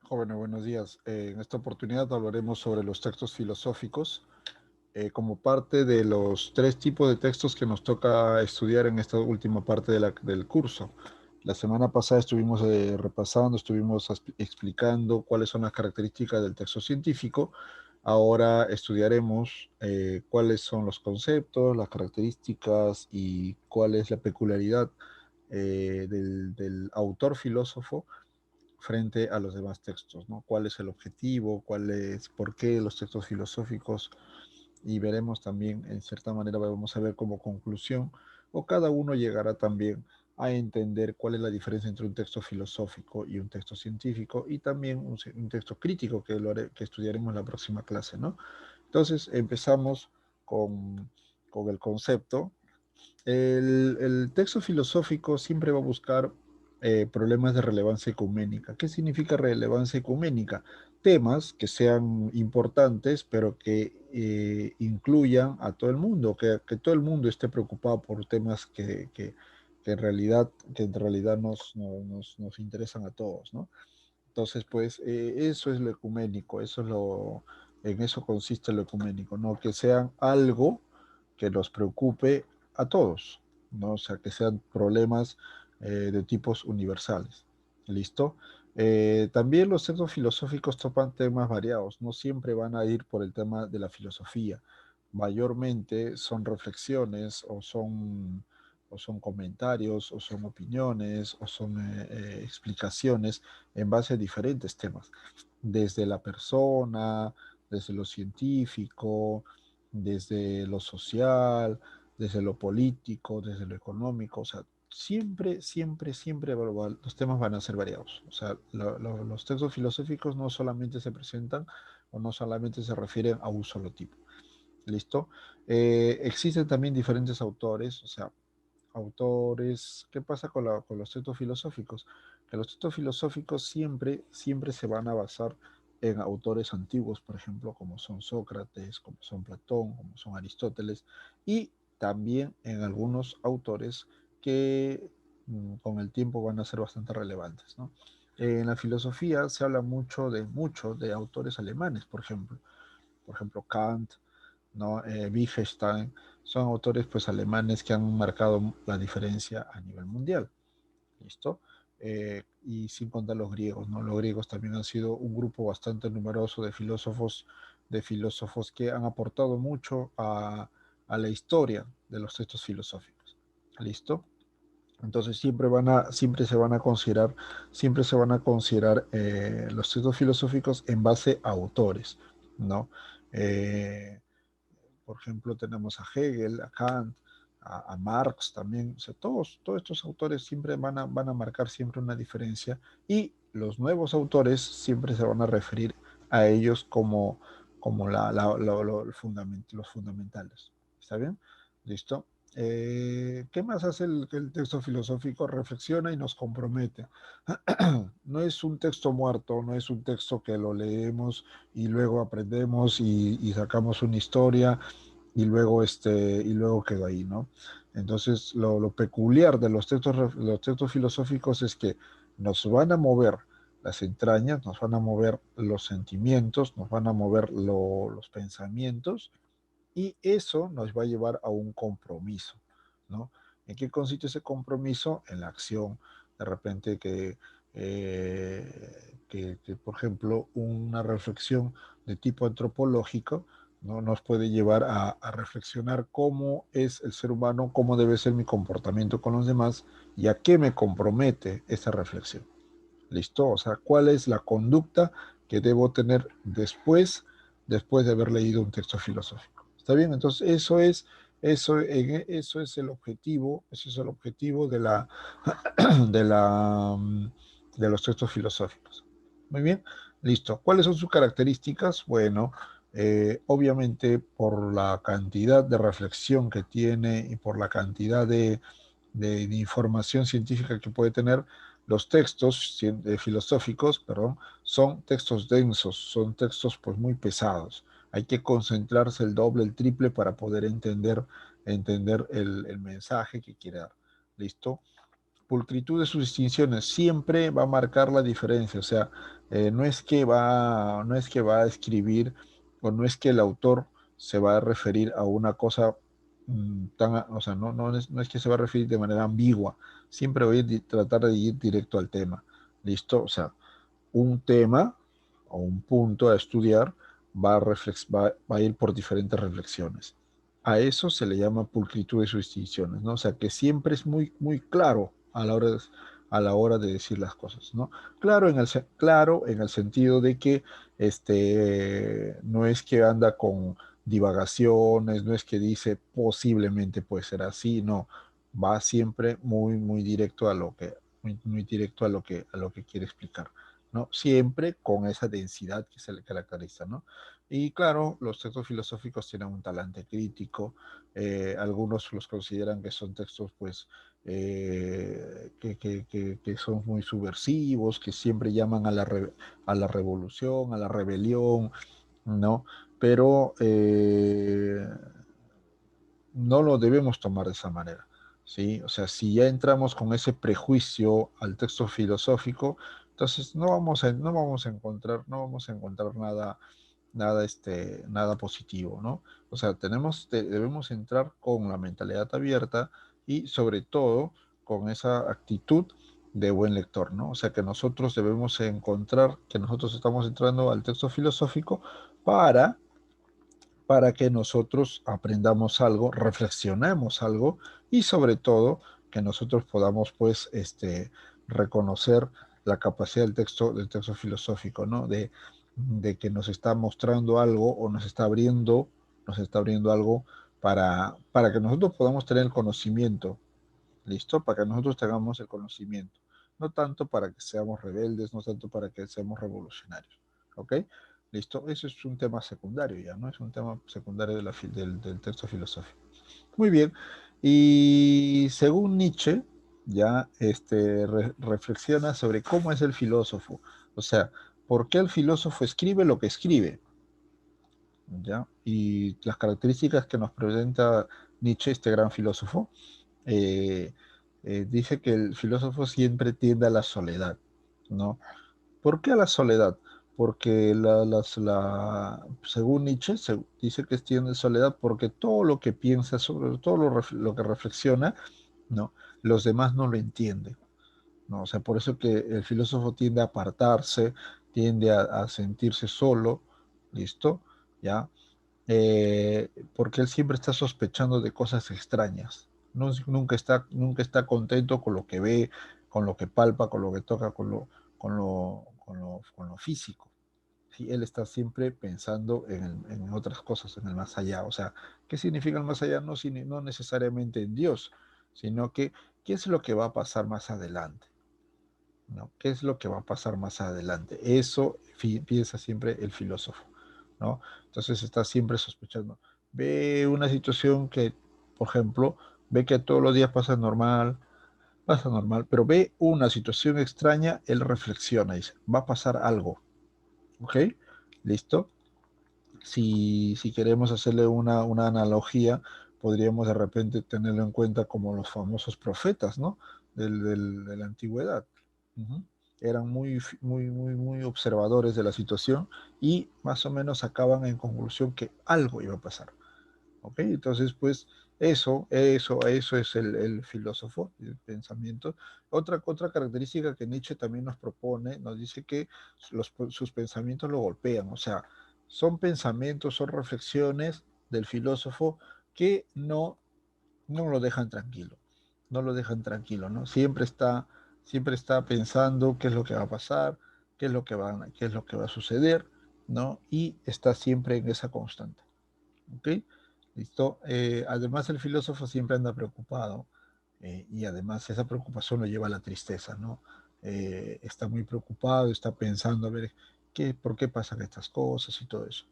Jóvenes, buenos días. En esta oportunidad hablaremos sobre los textos filosóficos como parte de los tres tipos de textos que nos toca estudiar en esta última parte del curso. La semana pasada estuvimos repasando, estuvimos explicando cuáles son las características del texto científico. Ahora estudiaremos cuáles son los conceptos, las características y cuál es la peculiaridad del autor filósofo frente a los demás textos, ¿no? ¿Cuál es el objetivo? ¿Por qué los textos filosóficos? Y veremos también, en cierta manera, vamos a ver como conclusión, o cada uno llegará también a entender cuál es la diferencia entre un texto filosófico y un texto científico, y también un texto crítico que estudiaremos en la próxima clase, ¿no? Entonces, empezamos con el concepto. El texto filosófico siempre va a buscar problemas de relevancia ecuménica. ¿Qué significa relevancia ecuménica? Temas que sean importantes, pero que incluyan a todo el mundo, que todo el mundo esté preocupado por temas que en realidad nos interesan a todos, ¿no? Entonces, pues, eso es lo ecuménico, en eso consiste lo ecuménico, ¿no? Que sean algo que nos preocupe a todos, ¿no? O sea, que sean problemas de tipos universales. ¿Listo? También los textos filosóficos topan temas variados, no siempre van a ir por el tema de la filosofía. Mayormente son reflexiones o son comentarios, o son opiniones, o son explicaciones en base a diferentes temas, desde la persona, desde lo científico, desde lo social, desde lo político, desde lo económico, o sea, siempre los temas van a ser variados. O sea, los textos filosóficos no solamente se presentan o no solamente se refieren a un solo tipo. ¿Listo? Existen también diferentes autores, o sea, autores. ¿Qué pasa con los textos filosóficos? Que los textos filosóficos siempre se van a basar en autores antiguos, por ejemplo, como son Sócrates, como son Platón, como son Aristóteles, y también en algunos autores que con el tiempo van a ser bastante relevantes, ¿no? En la filosofía se habla mucho de autores alemanes, por ejemplo Kant, ¿no? Wittgenstein, son autores pues alemanes que han marcado la diferencia a nivel mundial. ¿Listo? Y sin contar los griegos, ¿no? Los griegos también han sido un grupo bastante numeroso de filósofos que han aportado mucho a la historia de los textos filosóficos. ¿Listo? Entonces siempre se van a considerar los textos filosóficos en base a autores, ¿no? Eh, por ejemplo, tenemos a Hegel, a Kant, a Marx también. O sea, todos estos autores siempre van a marcar siempre una diferencia y los nuevos autores siempre se van a referir a ellos como los fundamentales. ¿Está bien? ¿Listo? ¿Qué más hace el texto filosófico? Reflexiona y nos compromete. No es un texto muerto, no es un texto que lo leemos y luego aprendemos y sacamos una historia y luego quedó ahí, ¿no? Entonces, lo peculiar de los textos filosóficos es que nos van a mover las entrañas, nos van a mover los sentimientos, nos van a mover los pensamientos, y eso nos va a llevar a un compromiso, ¿no? ¿En qué consiste ese compromiso? En la acción. De repente por ejemplo, una reflexión de tipo antropológico, ¿no? Nos puede llevar a reflexionar cómo es el ser humano, cómo debe ser mi comportamiento con los demás y a qué me compromete esa reflexión. ¿Listo? O sea, ¿cuál es la conducta que debo tener después de haber leído un texto filosófico? ¿Está bien? Entonces, eso es el objetivo de, la, de los textos filosóficos. Muy bien, listo. ¿Cuáles son sus características? Bueno, obviamente por la cantidad de reflexión que tiene y por la cantidad de información científica que puede tener, los textos filosóficos, perdón, son textos densos, son textos pues muy pesados. Hay que concentrarse el doble, el triple para poder entender el mensaje que quiere dar. ¿Listo? pulcritud de sus distinciones siempre va a marcar la diferencia, o sea, no es que va a escribir o no es que el autor se va a referir a una cosa o sea, no es que se va a referir de manera ambigua, siempre voy a tratar de ir directo al tema, ¿listo? O sea, un tema o un punto a estudiar va a ir por diferentes reflexiones. A eso se le llama pulcritud de sus distinciones, ¿no? O sea, que siempre es muy, muy claro a la hora de decir las cosas, ¿no? Claro en el sentido de que no es que anda con divagaciones, no es que dice posiblemente puede ser así, no, va siempre muy, muy directo a lo que, muy directo a lo que quiere explicar. ¿No? Siempre con esa densidad que se le caracteriza, ¿no? Y claro, los textos filosóficos tienen un talante crítico, algunos los consideran que son textos, pues, que son muy subversivos, que siempre llaman a la revolución, a la rebelión, ¿no? Pero no lo debemos tomar de esa manera, ¿sí? O sea, si ya entramos con ese prejuicio al texto filosófico, entonces no vamos a encontrar nada positivo, ¿no? O sea, debemos entrar con la mentalidad abierta y sobre todo con esa actitud de buen lector, ¿no? O sea, que nosotros debemos encontrar que nosotros estamos entrando al texto filosófico para para que nosotros aprendamos algo, reflexionemos algo y sobre todo que nosotros podamos pues reconocer la capacidad del texto filosófico, ¿no? De que nos está mostrando algo o nos está abriendo algo para que nosotros podamos tener el conocimiento, ¿listo? Para que nosotros tengamos el conocimiento, no tanto para que seamos rebeldes, no tanto para que seamos revolucionarios, ¿ok? ¿Listo? Eso es un tema secundario ya, ¿no? Es un tema secundario del texto filosófico. Muy bien. Y según Nietzsche, ya reflexiona sobre cómo es el filósofo. O sea, ¿por qué el filósofo escribe lo que escribe? ¿Ya? Y las características que nos presenta Nietzsche, este gran filósofo, eh, dice que el filósofo siempre tiende a la soledad, ¿no? ¿Por qué a la soledad? Porque según Nietzsche, dice que tiene soledad porque todo lo que piensa, sobre todo lo que reflexiona, ¿no? Los demás no lo entienden, ¿no? O sea, por eso que el filósofo tiende a apartarse, tiende a sentirse solo, ¿listo? ¿Ya? Porque él siempre está sospechando de cosas extrañas. Nunca está contento con lo que ve, con lo que palpa, con lo que toca, con lo físico. Sí, él está siempre pensando en otras cosas, en el más allá. O sea, ¿qué significa el más allá? No necesariamente en Dios, sino que ¿qué es lo que va a pasar más adelante? ¿No? ¿Qué es lo que va a pasar más adelante? Eso piensa siempre el filósofo, ¿no? Entonces está siempre sospechando. Ve una situación que, por ejemplo, ve que todos los días pasa normal, pero ve una situación extraña, él reflexiona y dice, va a pasar algo, ¿ok? ¿Listo? Si queremos hacerle una analogía, podríamos de repente tenerlo en cuenta como los famosos profetas, ¿no? De la antigüedad. Ujú. Eran muy observadores de la situación y más o menos sacaban en conclusión que algo iba a pasar. ¿Ok? Entonces, pues eso es el filósofo, el pensamiento. Otra característica que Nietzsche también nos propone, nos dice que sus pensamientos lo golpean, o sea, son pensamientos, son reflexiones del filósofo que no lo dejan tranquilo, no lo dejan tranquilo, ¿no? Siempre está pensando qué es lo que va a pasar, qué es lo que va a suceder, ¿no? Y está siempre en esa constante. ¿Ok? ¿Listo? Además, el filósofo siempre anda preocupado y además esa preocupación lo lleva a la tristeza, ¿no? Está muy preocupado, está pensando a ver por qué pasan estas cosas y todo eso.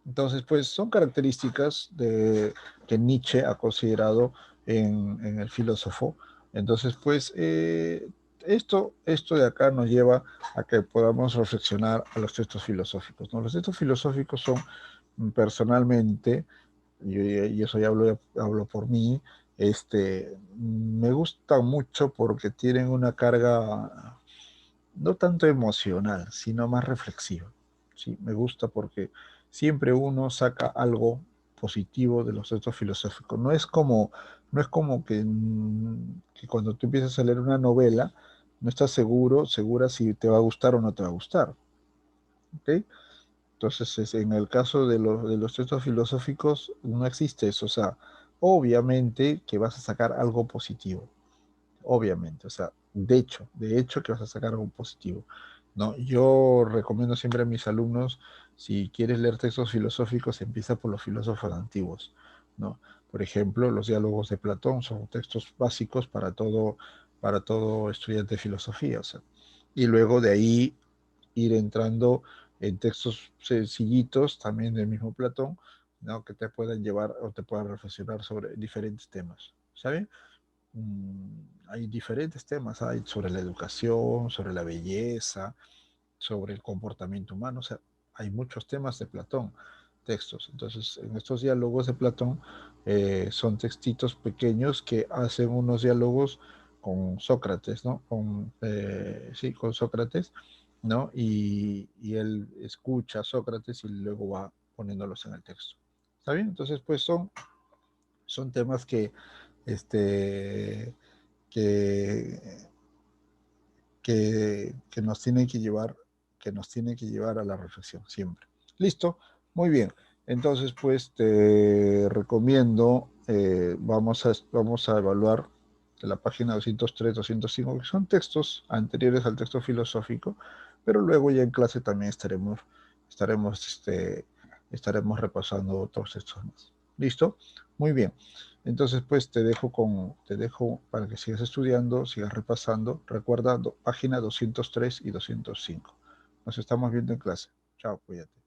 Entonces, pues son características que Nietzsche ha considerado en el filósofo. Entonces, pues esto de acá nos lleva a que podamos reflexionar a los textos filosóficos, ¿no? Los textos filosóficos son personalmente y eso ya hablo por mí, Me gustan mucho porque tienen una carga no tanto emocional, sino más reflexiva. Sí, me gusta porque siempre uno saca algo positivo de los textos filosóficos. No es como que cuando tú empiezas a leer una novela, no estás segura si te va a gustar o no te va a gustar. ¿Ok? Entonces, en el caso de los textos filosóficos, no existe eso. O sea, obviamente que vas a sacar algo positivo. Obviamente. O sea, de hecho que vas a sacar algo positivo. ¿No? Yo recomiendo siempre a mis alumnos, si quieres leer textos filosóficos, empieza por los filósofos antiguos. ¿No? Por ejemplo, los diálogos de Platón son textos básicos para todo estudiante de filosofía. O sea, y luego de ahí ir entrando en textos sencillitos, también del mismo Platón, ¿no? Que te puedan llevar o te puedan reflexionar sobre diferentes temas. ¿Saben? Hay diferentes temas, hay sobre la educación, sobre la belleza, sobre el comportamiento humano, o sea, hay muchos temas de Platón, textos. Entonces, en estos diálogos de Platón son textitos pequeños que hacen unos diálogos con Sócrates, ¿no? Sí, con Sócrates, ¿no? Y él escucha a Sócrates y luego va poniéndolos en el texto. ¿Está bien? Entonces, pues son temas este, que, que nos tienen que llevar a la reflexión siempre. ¿Listo? Muy bien. Entonces, pues te recomiendo, vamos a evaluar de la página 203, 205, que son textos anteriores al texto filosófico, pero luego ya en clase también estaremos, estaremos repasando otros textos más. ¿Listo? Muy bien. Entonces, pues te dejo para que sigas estudiando, sigas repasando. Recuerda, página 203 y 205. Nos estamos viendo en clase. Chao, cuídate.